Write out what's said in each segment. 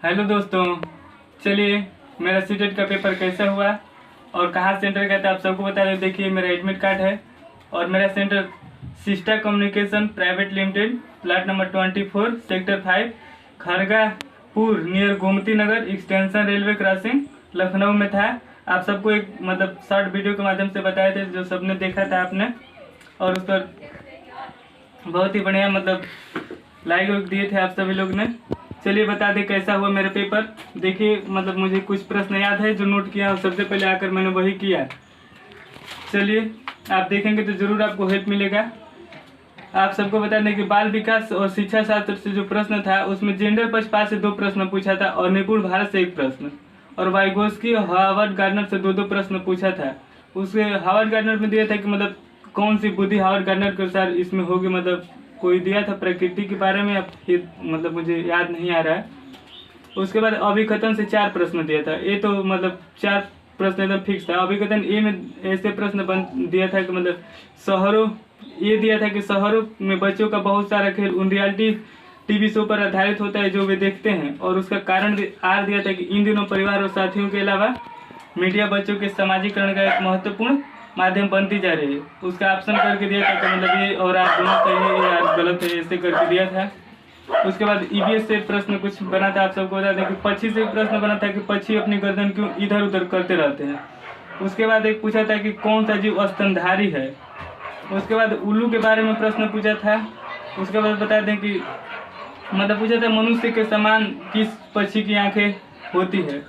Hello दोस्तों, चलिए मेरा सीटेट का पेपर कैसा हुआ और कहाँ सेंटर गया था आप सबको बता दें। देखिए मेरा एडमिट कार्ड है और मेरा सेंटर सिस्टा communication private limited, plot number 24, sector 5, Khargapur near Gomti Nagar, extension railway crossing, Lucknow में था। आप सबको एक शॉर्ट वीडियो के माध्यम से बताए थे, जो सबने देखा था आपने, और उस पर बहुत ही बढ़िया लाइक दिए थे आप सभी लोग ने। चलिए बता दें कैसा हुआ मेरा पेपर। देखिए मुझे कुछ प्रश्न याद है जो नोट किया और सबसे पहले आकर मैंने वही किया। चलिए आप देखेंगे तो जरूर आपको हेल्प मिलेगा। आप सबको बता दें कि बाल विकास और शिक्षा शास्त्र से जो प्रश्न था उसमें जेंडर पक्षपात से 2 प्रश्न पूछा था और निपुण भारत से 1 प्रश्न, और वाइगोस्की और हावर्ड गार्डनर से 2 प्रश्न पूछा था। उसके हावर्ड गार्डनर में दिया था कि कौन सी बुद्धि हावर्ड गार्डनर के अनुसार इसमें होगी, कोई दिया था प्रकृति के बारे में, अब फिर मुझे याद नहीं आ रहा है। उसके बाद अभिकथन से 4 प्रश्न दिया था। ये तो 4 प्रश्न एकदम फिक्स था। अभिकथन ए में ऐसे प्रश्न दिया था कि शहरों, ये दिया था कि शहरों में बच्चों का बहुत सारा खेल उन रियलिटी टीवी शो पर आधारित होता है जो वे देखते हैं, और उसका कारण आर दिया था कि इन दिनों परिवार और साथियों के अलावा मीडिया बच्चों के सामाजिकरण का एक महत्वपूर्ण माध्यम बनती जा रही है। उसका ऑप्शन करके दिया था कि ये और आप दोनों सही है या गलत है, ऐसे करके दिया था। उसके बाद ईवीएस से प्रश्न कुछ बना था। आप सबको बता दें कि पक्षी से प्रश्न बना था कि पक्षी अपनी गर्दन क्यों इधर उधर करते रहते हैं। उसके बाद एक पूछा था कि कौन सा जीव स्तनधारी है। उसके बाद उल्लू के बारे में प्रश्न पूछा था। उसके बाद बता दें कि पूछा था मनुष्य के समान किस पक्षी की आंखें होती है।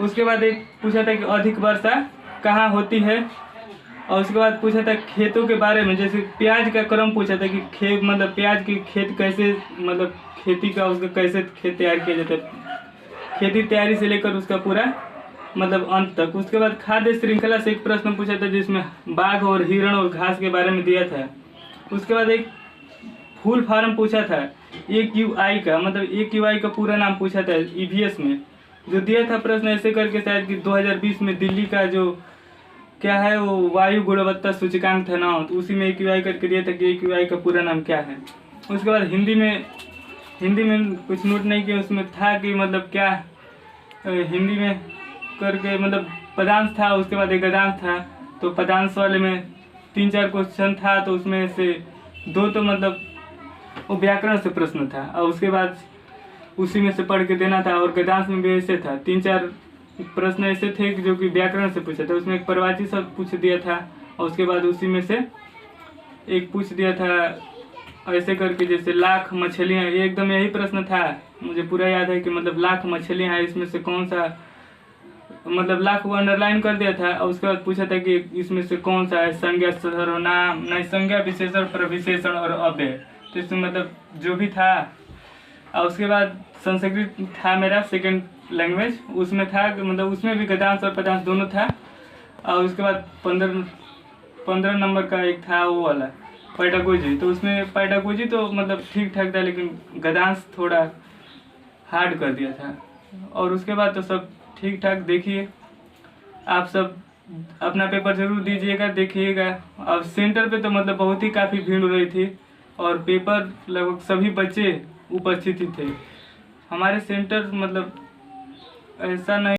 उसके बाद एक पूछा था कि अधिक वर्षा कहाँ होती है। और उसके बाद पूछा था खेतों के बारे में, जैसे प्याज का क्रम पूछा था कि खेत प्याज की खेत कैसे खेती का उसका कैसे खेत तैयार किया जाता है, खेती तैयारी से लेकर उसका पूरा अंत तक। उसके बाद खाद्य श्रृंखला से एक प्रश्न पूछा था जिसमें बाघ और हिरण और घास के बारे में दिया था। उसके बाद एक फूल फार्म पूछा था, AQI का AQI का पूरा नाम पूछा था ईवीएस में, जो दिया था प्रश्न ऐसे करके शायद कि 2020 में दिल्ली का जो क्या है वो वायु गुणवत्ता सूचकांक था ना, तो उसी में AQI करके दिया था कि AQI का पूरा नाम क्या है। उसके बाद हिंदी में कुछ नोट नहीं किया। उसमें था कि क्या हिंदी में करके पदांश था। उसके बाद एक गद्यांश था, तो पदांश वाले में 3-4 क्वेश्चन था, तो उसमें से 2 तो वो व्याकरण से प्रश्न था, और उसके बाद उसी में से पढ़ के देना था। और गद्यांश में भी ऐसे था, 3-4 प्रश्न ऐसे थे जो कि व्याकरण से पूछा था। उसमें एक प्रवाची शब्द पूछ दिया था, और उसके बाद उसी में से एक पूछ दिया था ऐसे करके, जैसे लाख मछलियाँ, ये एकदम यही प्रश्न था, मुझे पूरा याद है कि लाख मछलियाँ हैं, इसमें से कौन सा लाख को अंडरलाइन कर दिया था। और उसके बाद पूछा था कि इसमें से कौन सा है संज्ञा सर्वनाम, नहीं संज्ञा विशेषण प्रविशेषण और अव्यय, तो इसमें जो भी था। और उसके बाद संस्कृत था मेरा सेकंड लैंग्वेज, उसमें था कि उसमें भी गद्यांश और पदांश दोनों था। और उसके बाद 15 नंबर का एक था वो वाला पैडागोजी, तो उसमें पैडागोजी तो ठीक ठाक था, लेकिन गद्यांश थोड़ा हार्ड कर दिया था। और उसके बाद तो सब ठीक ठाक। देखिए आप सब अपना पेपर जरूर दीजिएगा, देखिएगा। अब सेंटर पे तो बहुत ही काफ़ी भीड़ हो रही थी, और पेपर लगभग सभी बच्चे उपस्थित थे। हमारे सेंटर ऐसा नहीं